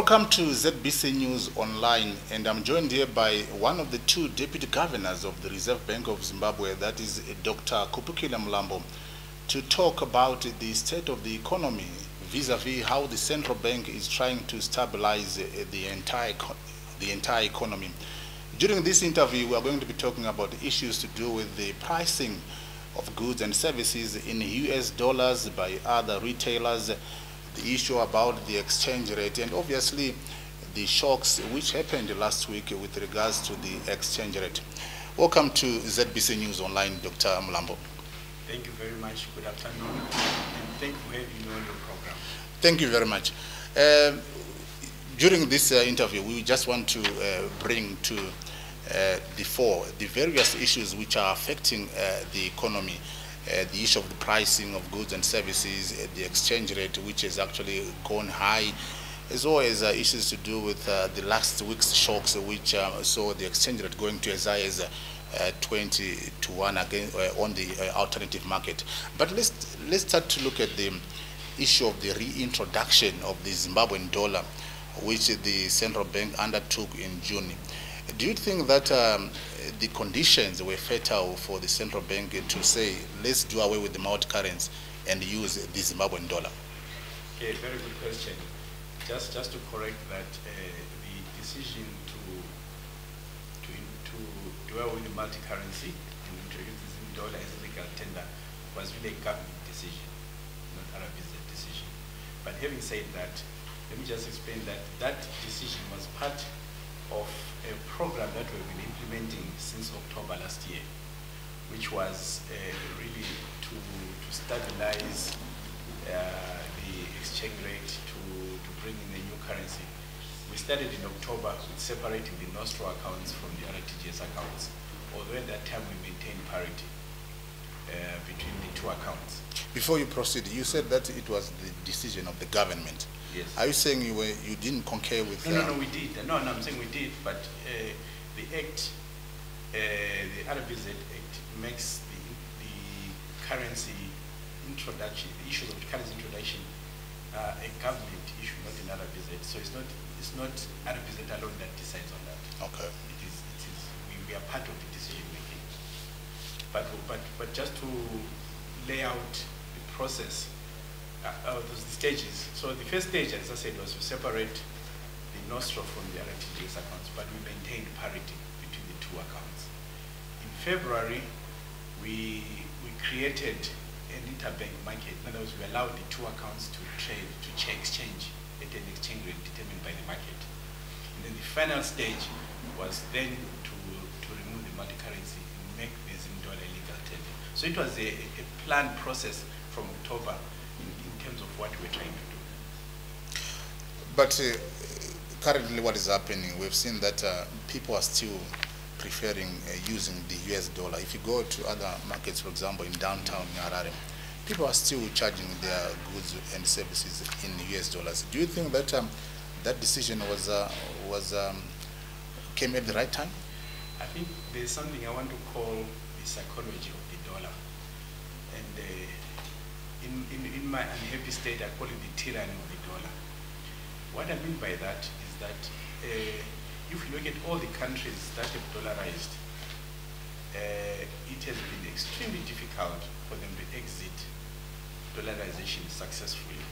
Welcome to ZBC News Online, and I'm joined here by one of the two deputy governors of the Reserve Bank of Zimbabwe, that is Dr. Khupikile Mlambo, to talk about the state of the economy vis-a-vis how the central bank is trying to stabilize the entire economy. During this interview, we are going to be talking about issues to do with the pricing of goods and services in US dollars by other retailers, the issue about the exchange rate, and obviously the shocks which happened last week with regards to the exchange rate. Welcome to ZBC News Online, Dr. Mlambo. Thank you very much. Good afternoon, and thank you for having me on your program. Thank you very much. During this interview, we just want to bring to the fore the various issues which are affecting the economy. The issue of the pricing of goods and services, the exchange rate, which has actually gone high, as well as issues to do with the last week's shocks, which saw the exchange rate going to as high as 20 to 1 again on the alternative market. But let's start to look at the issue of the reintroduction of the Zimbabwean dollar, which the central bank undertook in June. Do you think that the conditions were fertile for the central bank to say, let's do away with the multi-currency and use the Zimbabwean dollar? Okay, very good question. Just to correct that, the decision to do away with the multi-currency and introduce the Zim dollar as a legal tender was really a government decision, not RBZ decision. But having said that, let me just explain that that decision was part of a program that we've been implementing since October last year, which was really to stabilize the exchange rate, to bring in a new currency. We started in October with separating the Nostro accounts from the RTGS accounts, although at that time we maintained parity between the two accounts. Before you proceed, you said that it was the decision of the government. Yes. Are you saying you didn't concur with? No, we did. No, I'm saying we did, but the act, the RBZ Act, makes the currency introduction, the issues of currency introduction, a government issue, not an RBZ. So it's not RBZ alone that decides on that. Okay. It is. We are part of the decision making. But just to lay out the process. Those stages. So the first stage, as I said, was to separate the Nostro from the RTGS accounts, but we maintained parity between the two accounts. In February, we created an interbank market. In other words, we allowed the two accounts to trade, to exchange at an exchange rate determined by the market. And then the final stage was then to remove the multi-currency and make the Zim dollar legal tender. So it was a planned process from October in terms of what we're trying to do. But currently what is happening, we've seen that people are still preferring using the US dollar. If you go to other markets, for example, in downtown Harare, people are still charging their goods and services in US dollars. Do you think that that decision came at the right time? I think there's something I want to call the psychology of the dollar. And in my unhappy state, I call it the tyranny of the dollar. What I mean by that is that if you look at all the countries that have dollarized, it has been extremely difficult for them to exit dollarization successfully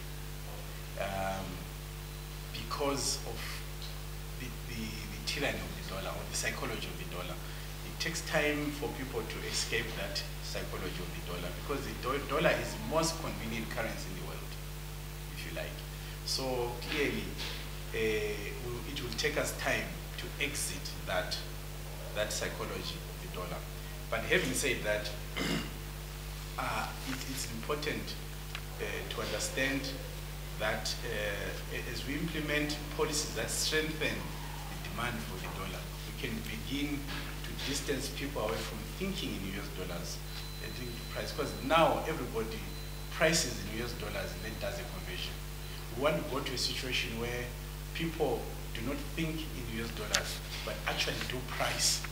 because of the tyranny of the dollar, or the psychology of the dollar. It takes time for people to escape that psychology of the dollar, because the dollar is the most convenient currency in the world, if you like. So clearly, it will take us time to exit that psychology of the dollar. But having said that, it's important to understand that as we implement policies that strengthen the demand for the dollar, we can begin to distance people away from thinking in US dollars. Price, because now everybody prices in US dollars and then does a conversion. We want to go to a situation where people do not think in US dollars, but actually do price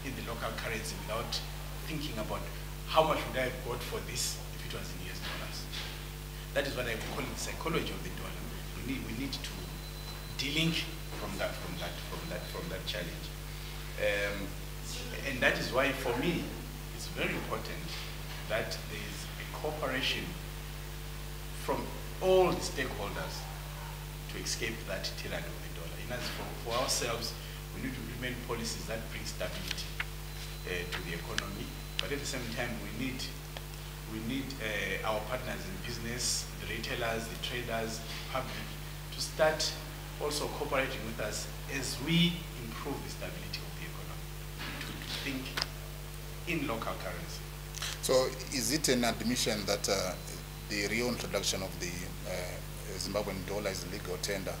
in the local currency without thinking about how much would I have got for this if it was in US dollars. That is what I call the psychology of the dollar. We need to dealing from that challenge. And that is why, for me, it's very important that there is a cooperation from all the stakeholders to escape that tyranny of the dollar. And as for ourselves, we need to implement policies that bring stability to the economy, but at the same time, we need our partners in business, the retailers, the traders, public, to start also cooperating with us as we improve the stability of the economy, to think in local currency. So is it an admission that the reintroduction of the Zimbabwean dollar as legal tender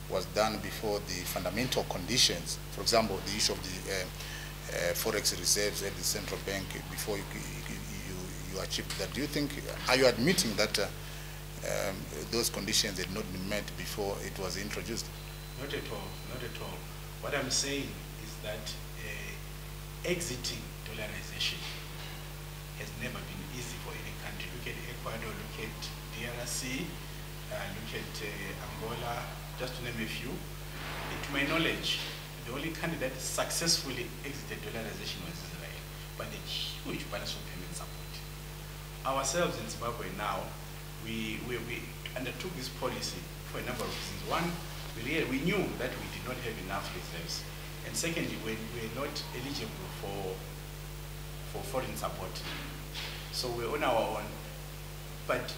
was done before the fundamental conditions, for example, the issue of the forex reserves at the central bank, before you achieved that? Do you think, are you admitting that those conditions had not been met before it was introduced? Not at all, not at all. What I'm saying is that exiting dollarization has never been easy for any country. Look at Ecuador, look at DRC, look at Angola, just to name a few. To my knowledge, the only country that successfully exited dollarization was Israel, but a huge balance of payment support. Ourselves in Zimbabwe now, we undertook this policy for a number of reasons. One, we knew that we did not have enough reserves. And secondly, we were not eligible for foreign support. So we're on our own. But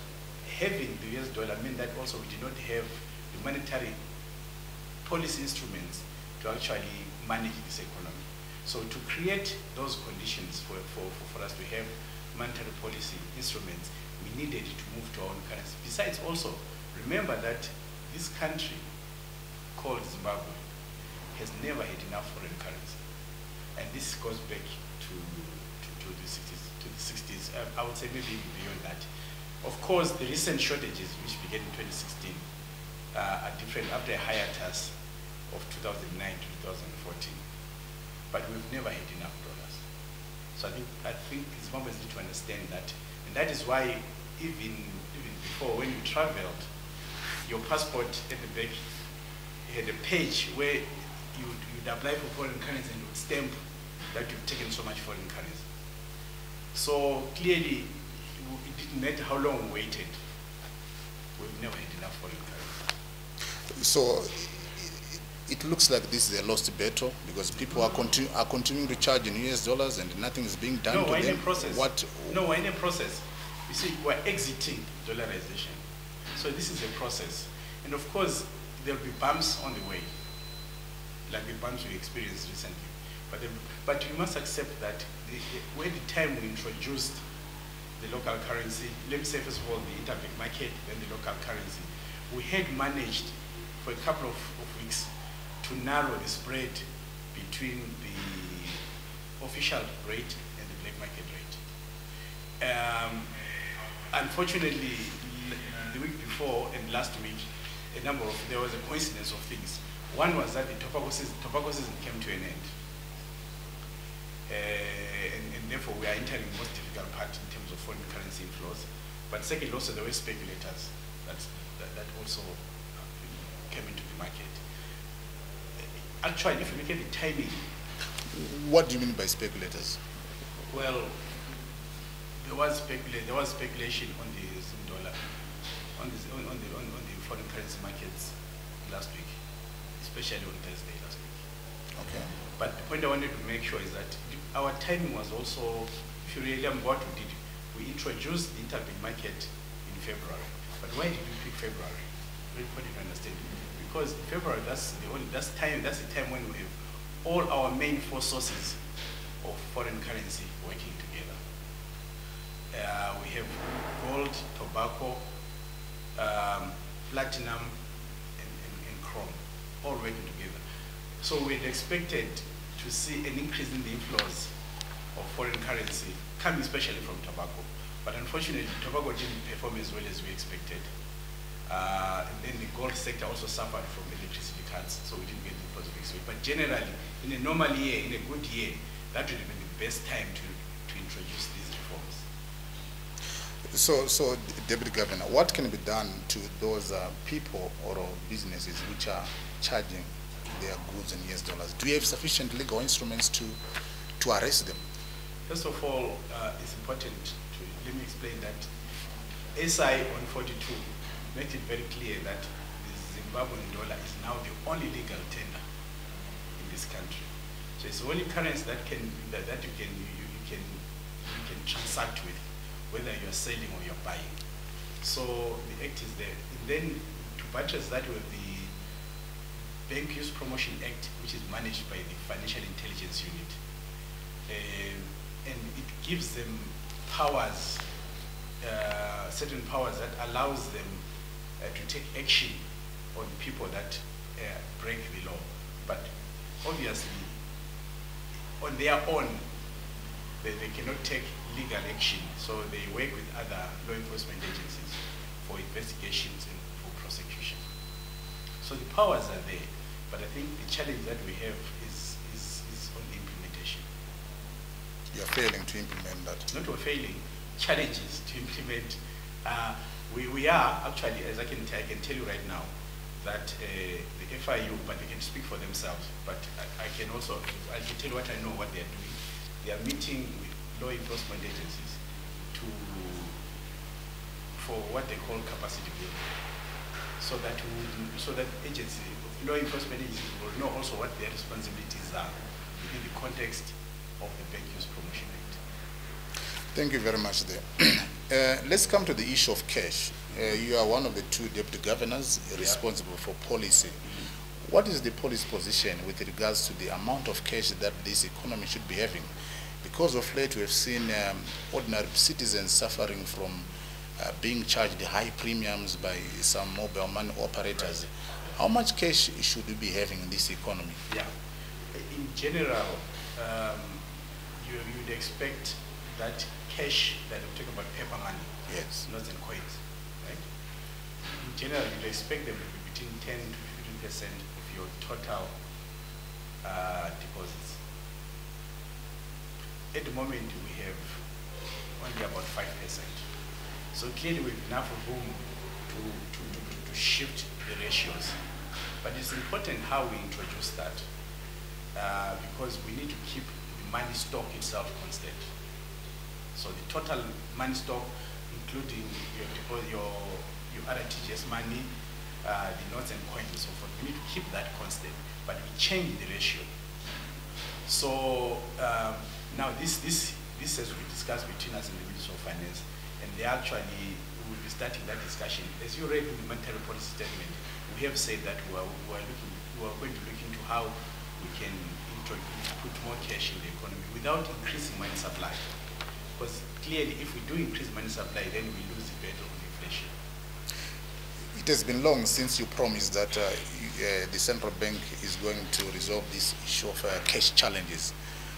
having the US dollar meant that also we did not have the monetary policy instruments to actually manage this economy. So to create those conditions for us to have monetary policy instruments, we needed to move to our own currency. Besides also, remember that this country called Zimbabwe has never had enough foreign currency. And this goes back to the 60s. I would say maybe even beyond that. Of course, the recent shortages, which began in 2016, are different after a hiatus of 2009 to 2014. But we've never had enough dollars. So I think Zimbabweans need to understand that. And that is why even before, when you traveled, your passport at the back had a page where you'd apply for foreign currency and would stamp that you've taken so much foreign currency. So clearly, it didn't matter how long we waited. We've never had enough foreign currency. So it looks like this is a lost battle because people are continuing to charge in US dollars and nothing is being done to them. No, we're in a process. What? No, we're in a process. You see, we're exiting dollarization. So this is a process. And of course, there'll be bumps on the way, like the bumps we experienced recently. But you must accept that when the time we introduced the local currency, let me say first of all the interbank market, then the local currency, we had managed for a couple of weeks to narrow the spread between the official rate and the black market rate. Unfortunately, the week before and last week, there was a coincidence of things. One was that the tobacco season came to an end. And therefore we are entering the most difficult part in terms of foreign currency inflows. But second, also there were speculators that also came into the market. Actually, if you look at the timing. What do you mean by speculators? Well, there was speculation on the Zim dollar, on the foreign currency markets last week, especially on Thursday last week. Okay. But the point I wanted to make sure is that our timing was also, if you remember what we did, we introduced the interbank market in February. But why did we pick February? What did you understand? Because February, that's the time when we have all our main four sources of foreign currency working together. We have gold, tobacco, platinum, and chrome, all working together. So we had expected to see an increase in the inflows of foreign currency, coming especially from tobacco. But unfortunately, tobacco didn't perform as well as we expected. And then the gold sector also suffered from electricity cuts, so we didn't get the inflows we expected. But generally, in a normal year, in a good year, that would have been the best time to introduce these reforms. So, Deputy Governor, what can be done to those people or businesses which are charging their goods in US dollars? Do you have sufficient legal instruments to arrest them? First of all, it's important to, let me explain that SI 142 makes it very clear that the Zimbabwean dollar is now the only legal tender in this country. So it's the only currency that you can transact with, whether you're selling or you're buying. So the act is there. And then to buttress that with the Bank Use Promotion Act, which is managed by the Financial Intelligence Unit. And it gives them powers, certain powers that allows them to take action on people that break the law. But obviously, on their own, they cannot take legal action. So they work with other law enforcement agencies for investigations and for prosecution. So the powers are there, but I think the challenge that we have is on the implementation. You're failing to implement that. Not we're failing, challenges to implement. We are actually, as I can tell you right now, that the FIU, but they can speak for themselves, but I can tell you what I know, what they are doing. They are meeting with law enforcement agencies for what they call capacity building, so that law enforcement agencies will know also what their responsibilities are within the context of the Bank Use Promotion Act. Thank you very much there. Let's come to the issue of cash. You are one of the two deputy governors responsible for policy. What is the policy position with regards to the amount of cash that this economy should be having? Because of late we have seen ordinary citizens suffering from being charged high premiums by some mobile money operators. Right. How much cash should we be having in this economy? Yeah, in general, you'd expect that cash, that I'm talking about paper money, yes, notes and coins, right? In general, you'd expect them to be between 10 to 15% of your total deposits. At the moment, we have only about 5%. So clearly, we have enough room to shift the ratios. But it's important how we introduce that because we need to keep the money stock itself constant. So the total money stock, including your RTGS money, the notes and coins and so forth, we need to keep that constant, but we change the ratio. So now this has to be discussed between us and the Ministry of Finance, and they actually will be starting that discussion. As you read in the monetary policy statement, we have said that we are going to look into how we can put more cash in the economy without increasing money supply. Because clearly, if we do increase money supply, then we lose the battle of inflation. It has been long since you promised that the central bank is going to resolve this issue of cash challenges.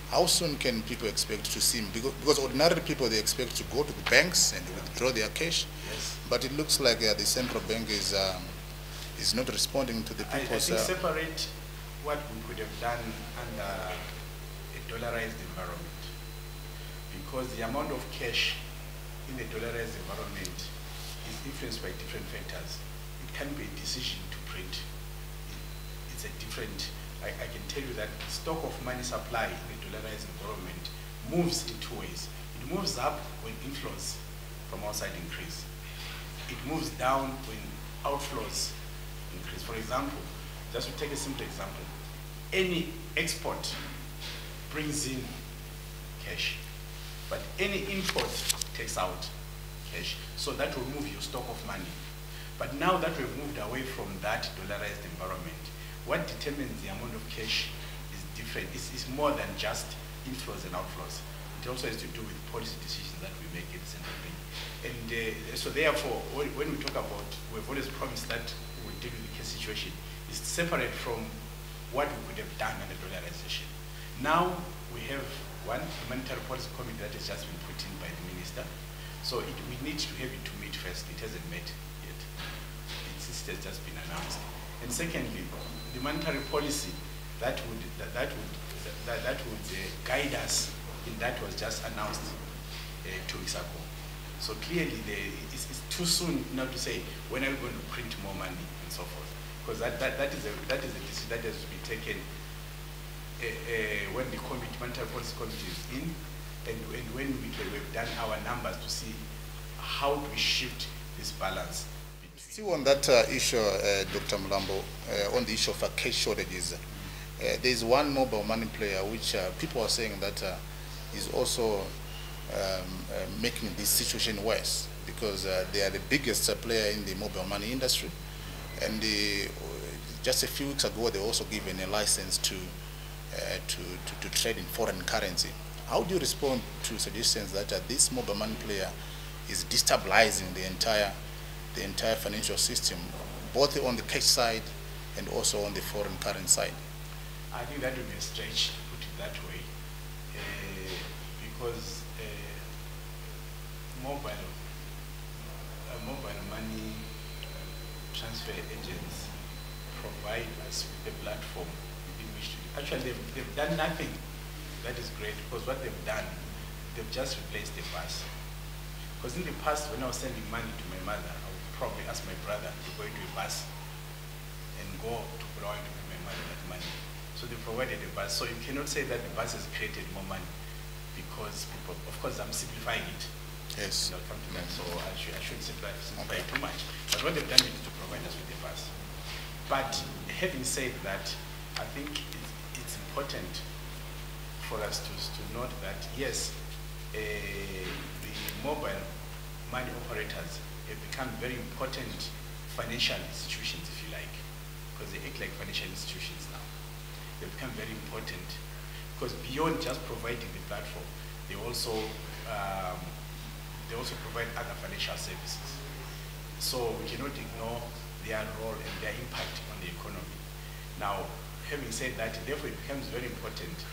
How soon can people expect to see him? Because ordinary people, they expect to go to the banks and withdraw their cash. Yes. But it looks like the central bank is not responding to the people's... I think separate what we could have done under a dollarized environment. Because the amount of cash in a dollarized environment is influenced by different factors. It can be a decision to print. It's a different... I can tell you that the stock of money supply in a dollarized environment moves in two ways. It moves up when inflows from outside increase. It moves down when outflows increase. For example, just to take a simple example, any export brings in cash, but any import takes out cash. So that will move your stock of money. But now that we've moved away from that dollarized environment, what determines the amount of cash is different. It's more than just inflows and outflows. It also has to do with policy decisions that we make in the central bank. And so therefore, when we talk about, we've always promised that we'll deal with the cash situation, it's separate from what we could have done under dollarization. Now we have one, the monetary policy committee that has just been put in by the minister. So we need to have it to meet first. It hasn't met yet. It has just been announced. And secondly, the monetary policy that would guide us in that was just announced 2 weeks ago. So clearly, it's too soon now to say when are we going to print more money and so forth, because that is a decision that has to be taken when the monetary policy committee is in, and when we've done our numbers to see how do we shift this balance. Still on that issue, Dr. Mlambo, on the issue of cash shortages, there is one mobile money player which people are saying that is also making this situation worse, because they are the biggest player in the mobile money industry, and just a few weeks ago they also given a license to trade in foreign currency. How do you respond to suggestions that this mobile money player is destabilizing the entire financial system, both on the cash side and also on the foreign currency side? I think that would be a stretch to put it that way, because mobile money transfer agents provide us with a platform in which to do. Actually, they've done nothing. That is great, because what they've done, they've just replaced the bus. Because in the past, when I was sending money to my mother, I would probably ask my brother to go into a bus and go to Bulawayo to give my mother that money. So they provided a bus. So you cannot say that the bus has created more money, because people, of course, I'm simplifying it. Yes. And I'll come to that. So I shouldn't simplify it too much. But what they've done is to provide us with a bus. But having said that, I think it's important for us to note that, yes, the mobile money operators have become very important financial institutions, if you like, because they act like financial institutions now. They've become very important, because beyond just providing the platform, they also provide other financial services. So we cannot ignore their role and their impact on the economy. Now, having said that, therefore it becomes very important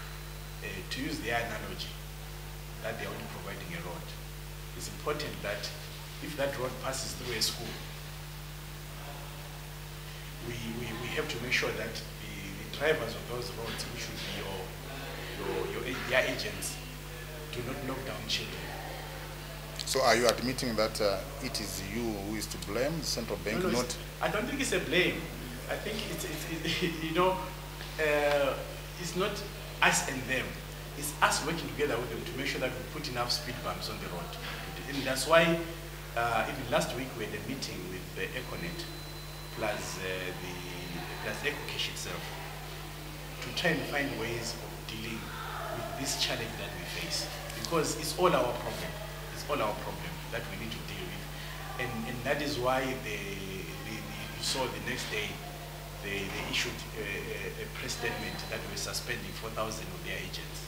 to use their analogy that they are only providing a road. It's important that if that road passes through a school, we have to make sure that the drivers of those roads, which should be their agents, do not knock down children. So are you admitting that it is you who is to blame, the central bank? No, not? I don't think it's a blame. I think it's it's not us and them. It's us working together with them to make sure that we put enough speed bumps on the road. And that's why even last week we had a meeting with the Econet plus EcoCash itself to try and find ways of dealing with this challenge that we face, because it's all our problem. It's all our problem that we need to deal with, and that is why you saw the next day they issued a press statement that we're suspending 4,000 of their agents.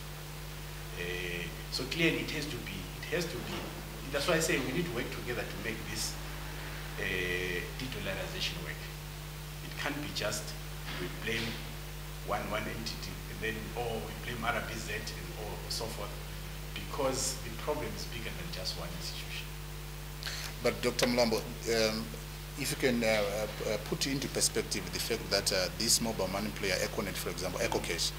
So clearly it has to be. That's why I say we need to work together to make this de-dollarization work. It can't be just we blame one entity and then we blame RBZ and or so forth, because the problem is bigger than just one institution. But Dr. Mlambo, if you can put into perspective the fact that this mobile money player, Econet, for example, EcoCash,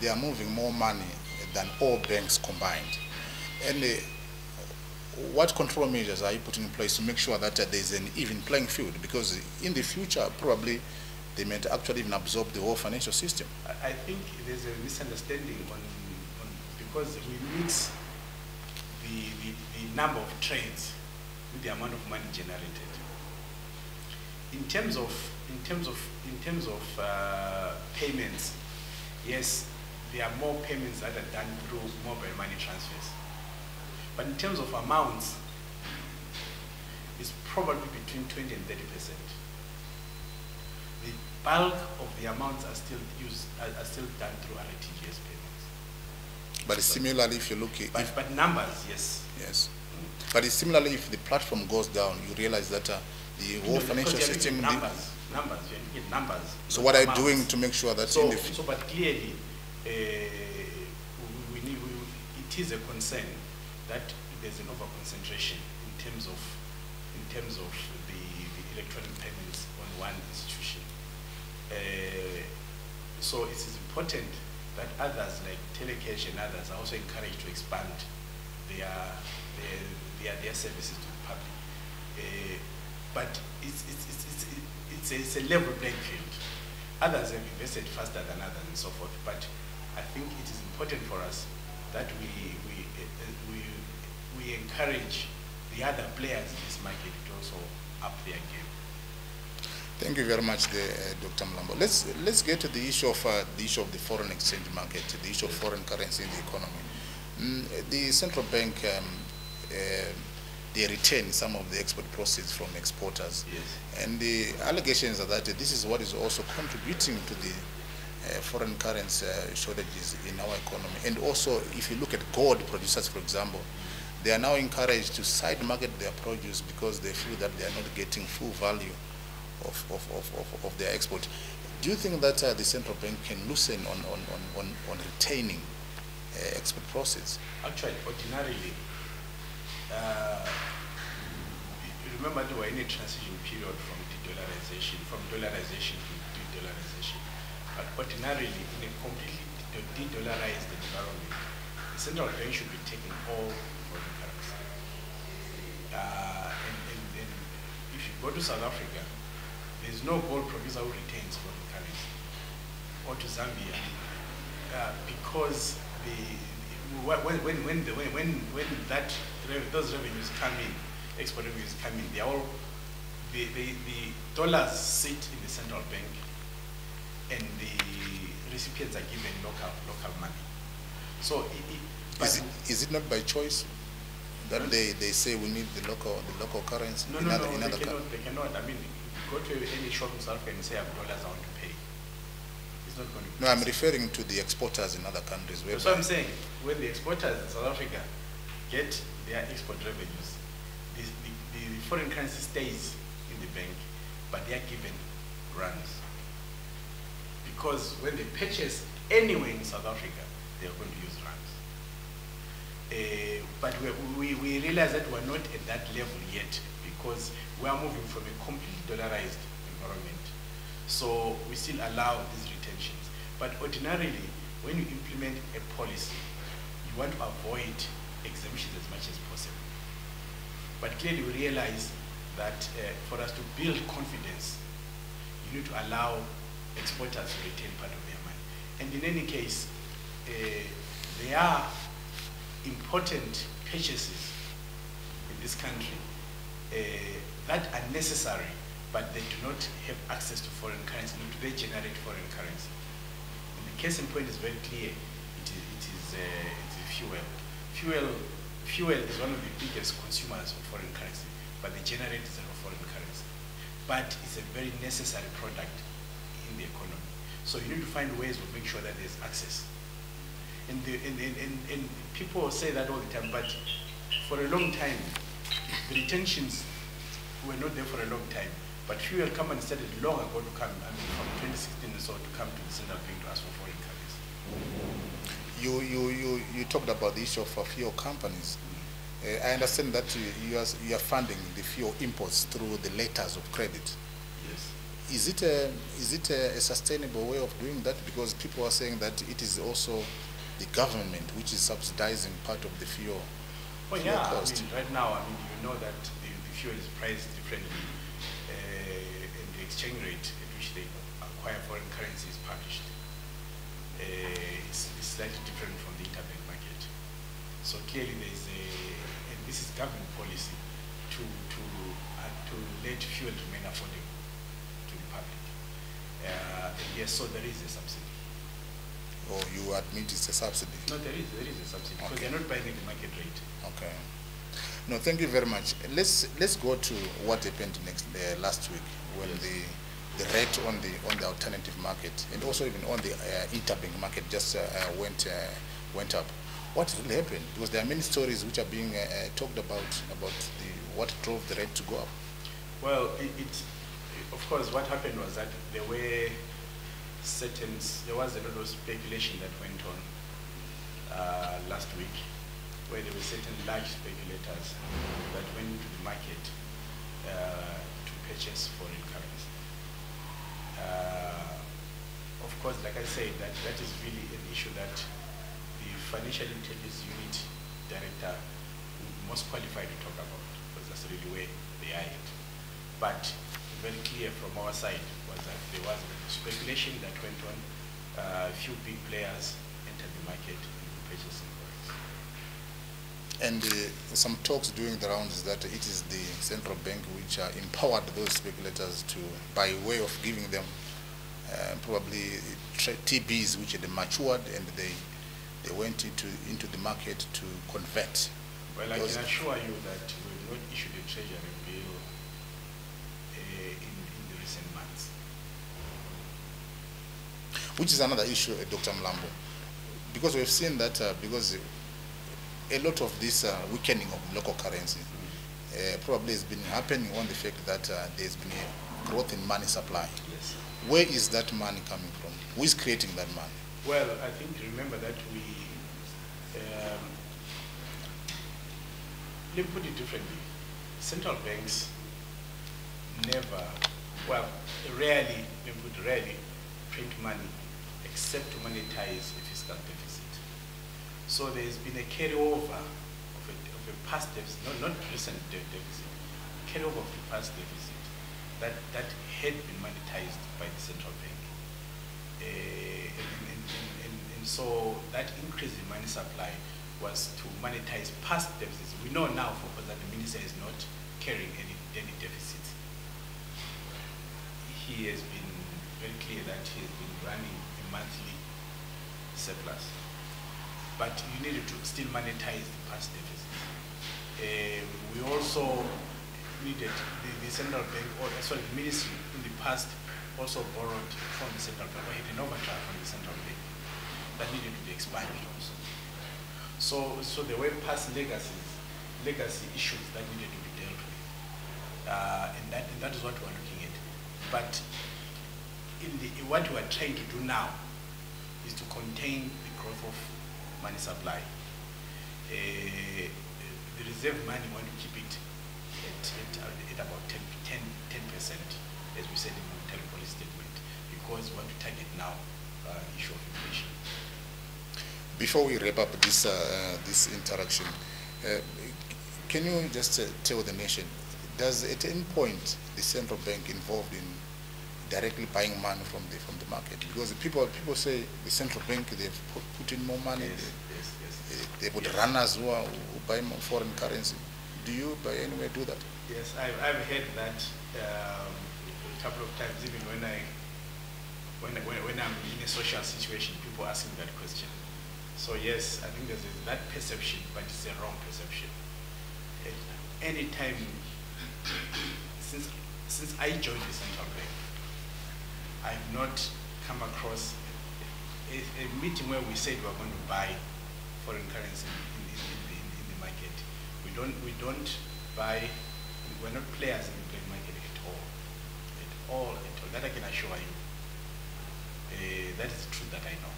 they are moving more money than all banks combined. And what control measures are you putting in place to make sure that there's an even playing field? Because in the future, probably they may actually even absorb the whole financial system. I think there's a misunderstanding on because we mix the number of trades with the amount of money generated. In terms of payments, yes, there are more payments that are done through mobile money transfers. But in terms of amounts, it's probably between 20 and 30%. The bulk of the amounts are still done through RTGS payments. But similarly, if you look at but numbers, yes. Yes. But similarly, if the platform goes down, you realize that the whole financial system. Numbers. You get numbers. So what are you doing to make sure that in the future? But clearly, it is a concern that there's an over-concentration in terms of the electronic payments on one institution. So it is important that others like Telecash and others are also encouraged to expand their their services to the public. But it's a level playing field. Others have invested faster than others and so forth. But I think it is important for us that we encourage the other players in this market to also up their game. Thank you very much, Dr. Mlambo. Let's get to the issue of the foreign exchange market, the issue of foreign currency in the economy. The central bank they retain some of the export proceeds from exporters, yes. And the allegations are that this is what is also contributing to the foreign currency shortages in our economy. And also, if you look at gold producers, for example, they are now encouraged to side market their produce because they feel that they are not getting full value of their export. Do you think that the central bank can loosen on retaining export proceeds? Actually, ordinarily, remember there were in a transition period from de-dollarization to de-dollarization. But ordinarily, in a completely de-dollarized environment, the central bank should be taking all foreign currency. And if you go to South Africa, there is no gold producer who retains foreign currency, or to Zambia, because when those revenues come in, export revenues come in, the dollars sit in the central bank, and the recipients are given local money. So, is it not by choice that they say we need the local currency? No, they cannot. I mean, go to any shop in South Africa and say I have dollars I want to pay. It's not going to be No, I'm referring to the exporters in other countries. That's what I'm saying. When the exporters in South Africa get their export revenues, the foreign currency stays in the bank, but they are given rands. Because when they purchase anywhere in South Africa, they are going to use rands. But we realize that we're not at that level yet, because we are moving from a completely dollarized environment. So we still allow these retentions. But ordinarily, when you implement a policy, you want to avoid exemptions as much as possible. But clearly we realize that for us to build confidence, you need to allow exporters to retain part of their money. And in any case, there are important purchases in this country that are necessary, but they do not have access to foreign currency, nor do they generate foreign currency. And the case in point is very clear. It is fuel. Fuel is one of the biggest consumers of foreign currency, but they generate zero foreign currency. But it's a very necessary product in the economy. So you need to find ways of making sure that there's access. And people say that all the time, but for a long time, the retentions were not there for a long time. But fuel companies started long ago to come, I mean, from 2016 or so, to come to the central bank to ask for foreign currency. You talked about the issue of fuel companies. I understand that you are funding the fuel imports through the letters of credit. Yes. Is it a sustainable way of doing that? Because people are saying that it is also the government which is subsidizing part of the fuel. Well, yeah, cost. I mean, right now, I mean, you know that the fuel is priced differently, and the exchange rate at which they acquire foreign currency is published. It's slightly different from the interbank market. So clearly there is and this is government policy to let fuel remain affordable to the public. And yes, so there is a subsidy. Or you admit it's a subsidy? No, there is a subsidy, because they're not buying at the market rate. Okay. No, thank you very much. Let's go to what happened last week when yes. the rate on the alternative market and also even on the interbank market just went up. What really happened? Because there are many stories which are being talked about what drove the rate to go up. Well, of course, what happened was that there was a lot of speculation that went on last week, where there were certain large speculators that went into the market to purchase foreign currency. Of course, like I said, that is really an issue that the Financial Intelligence Unit Director most qualified to talk about, because that's really where they are at. But very clear from our side was that there was speculation that went on. A few big players entered the market in purchasing forex. And some talks during the rounds is that it is the central bank which empowered those speculators to, by way of giving them probably TBs which had matured, and they went into the market to convert. Well, I can assure you that we have not issued a treasury bill in the recent months. Which is another issue, Dr. Mlambo, because we've seen that because a lot of this weakening of local currency probably has been happening on the fact that there's been a growth in money supply. Yes. Where is that money coming from? Who is creating that money? Well, I think remember that we, let me put it differently. Central banks never, well, rarely, let me put it, rarely print money except to monetize a fiscal deficit. So there's been a carryover of a past deficit, not recent deficit, carryover of the past deficit that had been monetized by the central bank. And so that increase in money supply was to monetize past deficits. We know now, for example, that the minister is not carrying any deficits. He has been very clear that he has been running a monthly surplus. But you needed to still monetize the past deficits. We also needed the central bank, or sorry, the ministry in the past also borrowed from the central bank, or had an overdraft from the central bank that needed to be expanded also. So there were past legacy issues that needed to be dealt with, and that is what we are looking at. But what we are trying to do now is to contain the growth of money supply. The reserve money, we want to keep it at about 10%, as we said in the monetary policy statement, because we want to target now the issue of inflation. Before we wrap up this this interaction, can you just tell the nation, does at any point the central bank involved in directly buying money from the market? Because people say the central bank, they've put in more money. Yes. They would runners who buy more foreign currency. Do you by any way do that? Yes, I've heard that a couple of times, even when I'm in a social situation, people ask me that question. So yes, I think there's that perception, but it's a wrong perception. Any time since I joined the central bank, I've not come across a meeting where we said we're going to buy foreign currency in the market. We don't buy. We're not players in the black market at all. That I can assure you. That is the truth that I know.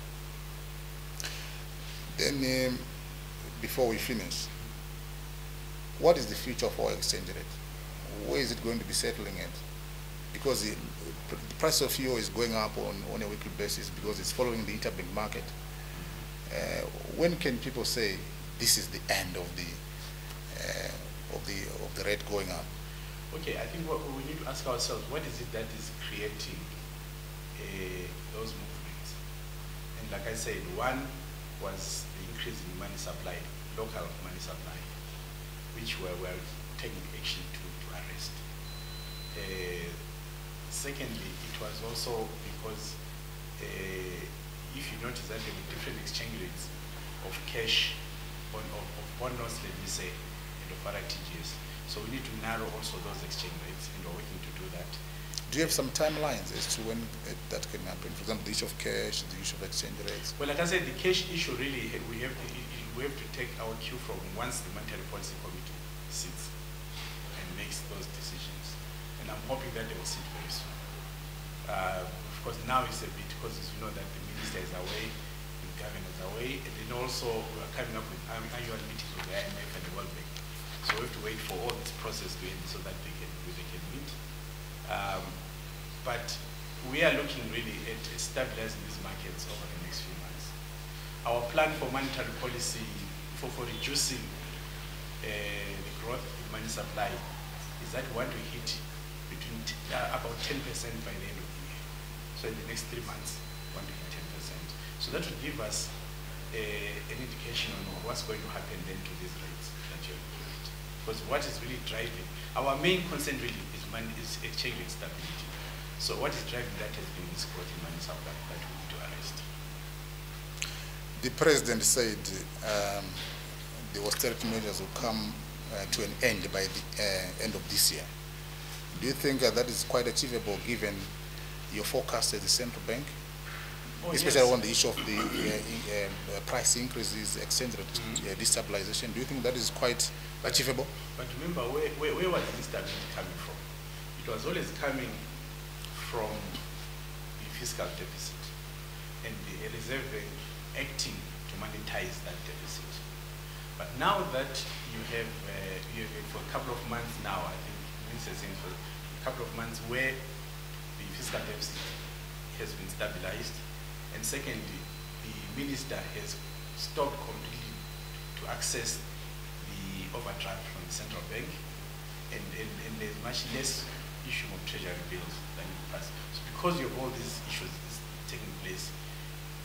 Then, before we finish, what is the future of our exchange rate? Where is it going to be settling at? Because the price of fuel is going up on a weekly basis because it's following the interbank market. When can people say this is the end of the rate going up? Okay, I think what we need to ask ourselves, what is it that is creating those movements? And like I said, one was the increase in money supply, local money supply, which we're taking action to arrest. Secondly, it was also because if you notice that there were different exchange rates of cash, of bond notes, let me say, and of RTGS. So we need to narrow also those exchange rates, and we're working to do that. Do you have some timelines as to when that can happen? For example, the issue of cash, the issue of exchange rates? Well, like I said, the cash issue really, we have to take our cue from once the Monetary Policy Committee sits and makes those decisions. And I'm hoping that they will sit very soon. Of course, now it's a bit, because you know that the minister is away, the governor is away, and then also we are coming up with annual meetings with the IMF and the World Bank. So we have to wait for all this process to end so that they can meet. But we are looking really at stabilizing these markets over the next few months. Our plan for monetary policy, for reducing the growth in money supply is that we want to hit between about 10% by the end of the year. So in the next 3 months, we want to hit 10%. So that will give us an indication on what's going to happen then to these rates that you have given. Because what is really driving, our main concern really is exchange rate stability. So what is driving that has been this growth in money supply that we need to arrest. The president said the austerity measures will come to an end by the end of this year. Do you think that is quite achievable given your forecast as the central bank? Oh, especially on the issue of the price increases, exchange rate destabilization. Do you think that is quite achievable? But remember, where was this stability coming from? It was always coming from the fiscal deficit and the Reserve Bank acting to monetize that deficit. But now that you have for a couple of months now, I think Minister is saying for a couple of months where the fiscal deficit has been stabilized, and secondly, the minister has stopped completely to access the overdraft from the central bank, and there's much less issue of treasury bills than in the past. So because of all these issues taking place,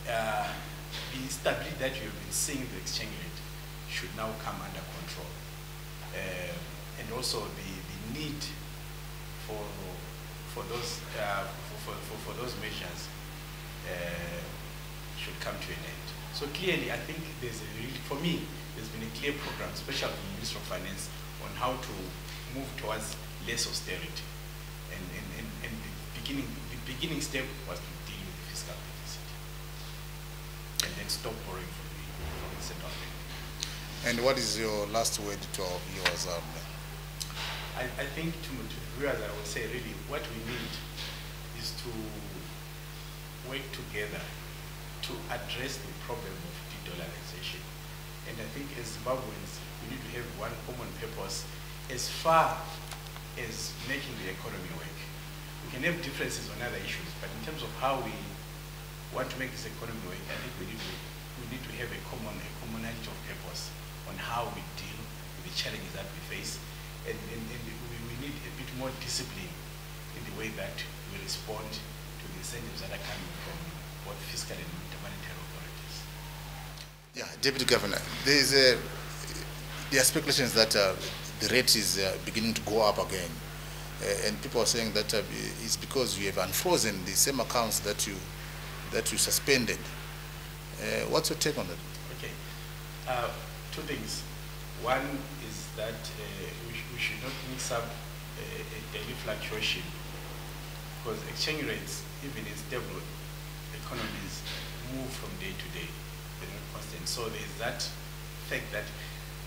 the stability that you have been seeing in the exchange rate should now come under control. And also the need for those measures should come to an end. So clearly, I think for me, there's been a clear program, especially from the Minister of Finance, on how to move towards less austerity. And the beginning step was to deal with the fiscal deficit, and then stop borrowing from the central bank. And what is your last word to yours? I think to viewers, I would say really what we need is to work together to address the problem of de-dollarization. And I think as Zimbabweans, we need to have one common purpose as far as making the economy work. We can have differences on other issues, but in terms of how we want to make this economy work, I think we need to have a commonality of purpose on how we deal with the challenges that we face, and we need a bit more discipline in the way that we respond to the incentives that are coming from both fiscal and monetary authorities. Yeah, Deputy Governor, there are speculations that the rate is beginning to go up again, and people are saying that it's because you have unfrozen the same accounts that you suspended. What's your take on that? Okay, two things. One is that we should not mix up a daily fluctuation, because exchange rates, even in stable economies, move from day to day. They're not constant. So there's that fact that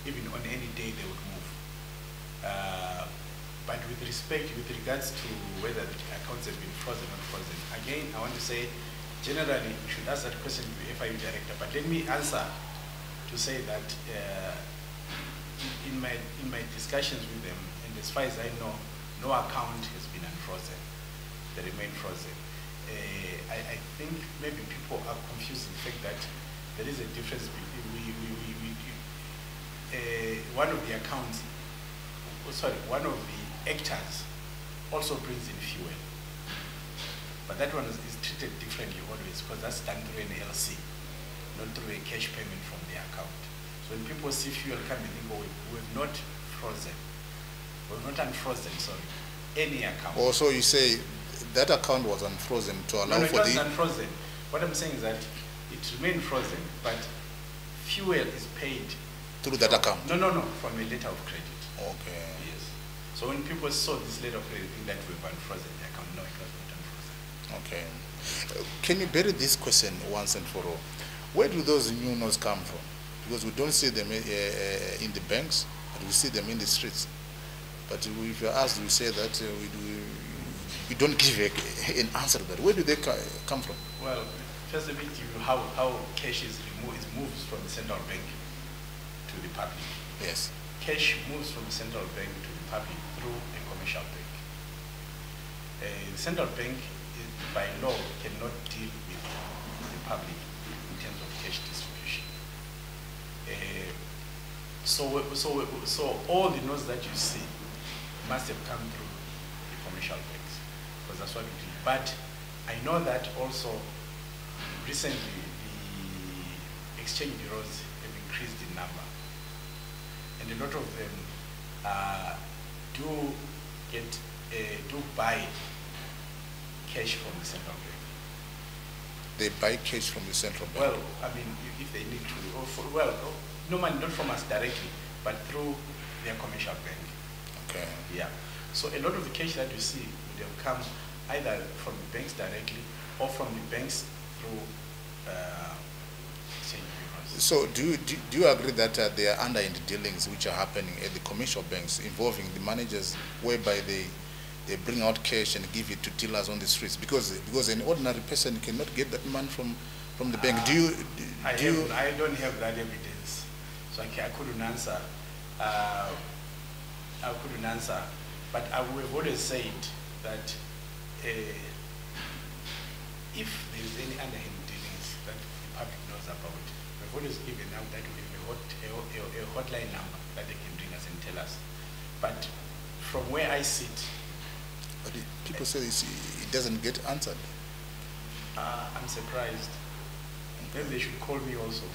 even on any day they would move. But with regards to whether the accounts have been frozen or not frozen, again, I want to say, generally, we should ask that question to the FIU director. But let me answer to say that in my discussions with them, and as far as I know, no account has been unfrozen. They remain frozen. I think maybe people are confused in the fact that there is a difference between one of the accounts, one of the actors also brings in fuel. But that one is treated differently always, because that's done through an LC, not through a cash payment from the account. So when people see fuel coming in, we've not frozen. We've not unfrozen, sorry, any account. Also, you say that account was unfrozen to allow for the... No, it wasn't unfrozen. What I'm saying is that it remained frozen, but fuel is paid... Through that account? No, from a letter of credit. Okay. Yes. So when people saw this letter of credit, think that we've unfrozen the account. No, it was not unfrozen. Okay. Can you bury this question once and for all? Where do those new notes come from? Because we don't see them in the banks, but we see them in the streets. But if you're asked, we say that we don't give an answer to that. Where do they come from? Well, first of all, how cash is moves from the central bank to the public. Yes. Cash moves from the central bank to the public through a commercial bank. The central bank, by law, cannot deal with the public in terms of cash distribution. So all the notes that you see must have come through the commercial banks, because that's what we did. But I know that also recently the exchange bureaus have increased in number, and a lot of them do buy cash from the central bank. They buy cash from the central bank? Well, I mean, if they need to, normally not from us directly, but through their commercial bank. Okay. Yeah. So a lot of the cash that you see would have come either from the banks directly or from the banks through exchange bureaus. So do you agree that there are underhand dealings which are happening at the commercial banks involving the managers, whereby they bring out cash and give it to dealers on the streets? Because an ordinary person cannot get that money from the bank. I don't have that evidence, so I couldn't answer. I couldn't answer, but I would have always said that if there is any underhand dealings that the public knows about, we've always given out that we have a hotline number that they can bring us and tell us. But from where I sit, but people say it doesn't get answered. I'm surprised. Maybe they should call me also.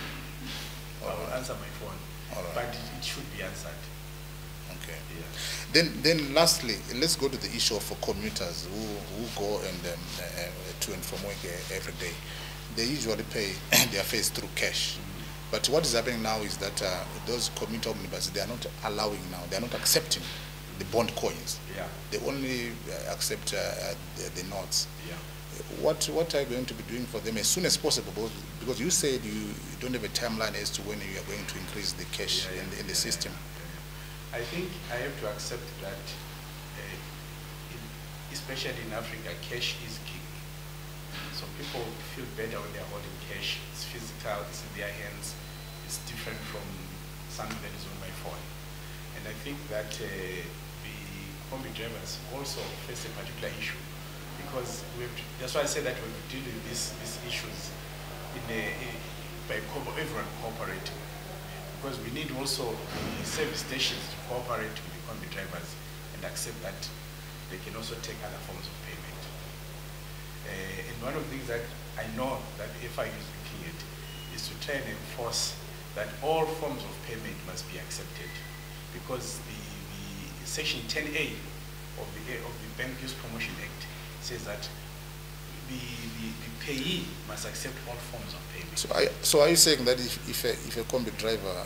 I will answer my phone. All right. But it should be answered. Okay. Yeah. Then lastly, let's go to the issue of commuters who go and to and from work every day. They usually pay their fares through cash. But what is happening now is that those commuter omnibuses, they are not allowing now, they are not accepting the bond coins. Yeah. They only accept the notes. Yeah. What are you going to be doing for them as soon as possible? Because you said you don't have a timeline as to when you are going to increase the cash in the system. I think I have to accept that, especially in Africa, cash is king. So people feel better when they are holding cash. It's physical, it's in their hands. It's different from something that is on my phone. And I think that the combi drivers also face a particular issue, because that's why I say that we have to deal with these issues by everyone cooperating. Because we need also the service stations to cooperate with the combi drivers and accept that they can also take other forms of payment. And one of the things that I know that FI is looking at is to try and enforce that all forms of payment must be accepted, because the Section 10A of the Bank Use Promotion Act says that the payee must accept all forms of payment. So are you saying that if a combi driver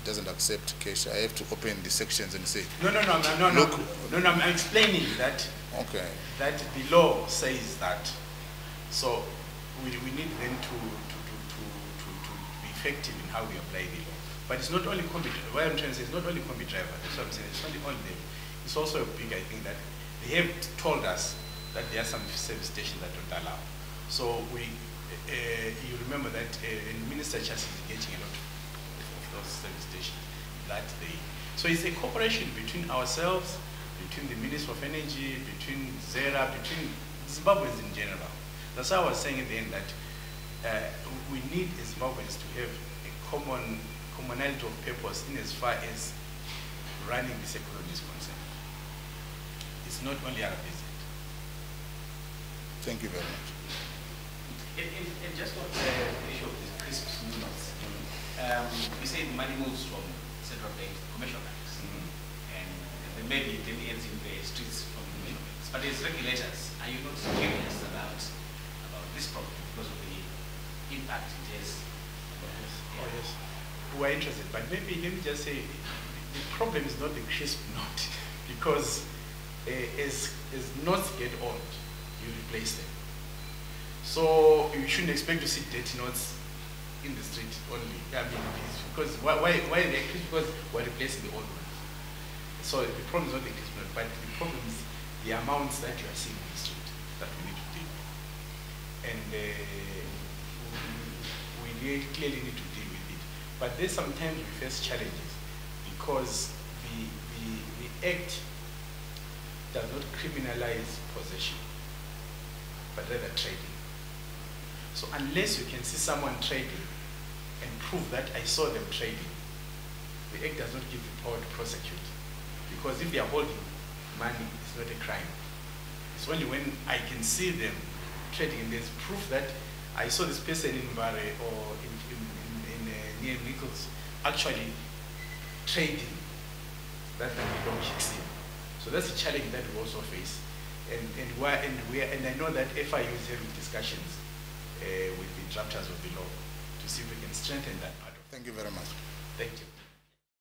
doesn't accept cash, I have to open the sections and say? No. I'm explaining that. Okay. That the law says that. So we need them to be effective in how we apply the law. But it's not only combi. What I'm trying to say is not only combi driver. That's what I'm saying. It's not only them. It's also a big. I think that they have told us that there are some service stations that don't allow. So you remember that Minister Chas is getting a lot of those service stations that day. So it's a cooperation between ourselves, between the Minister of Energy, between ZERA, between Zimbabweans in general. That's why I was saying at the end that we need Zimbabweans to have a commonality of purpose in as far as running this economy is concerned. It's not only RBZ. Thank you very much. And just on the issue of these crisp movements, we say the money moves from central banks to commercial banks, and then maybe it ends in the streets from commercial banks. But as regulators, are you not curious about this problem because of the impact it has? Oh yes, we are interested. But maybe let me just say, the problem is not the crisp note, because as notes get old, you replace them. So you shouldn't expect to see dirty notes in the street only. I mean, because why they're crisp? Because we're replacing the old ones. So the problem is not the crisp note, but the problem is the amounts that you are seeing in the street that we need to deal with. And we clearly need to deal with it. But then sometimes we face challenges, because the Act does not criminalize possession, but rather trading. So unless you can see someone trading and prove that I saw them trading, the Act does not give the power to prosecute. Because if they are holding money, it's not a crime. It's only when I can see them trading, and there's proof that I saw this person in Mbare or near Nichols actually trading, that the law kicks in. So that's a challenge that we also face. And I know that FIU is having discussions with the drafters of the law to see if we can strengthen that part. Thank you very much. Thank you.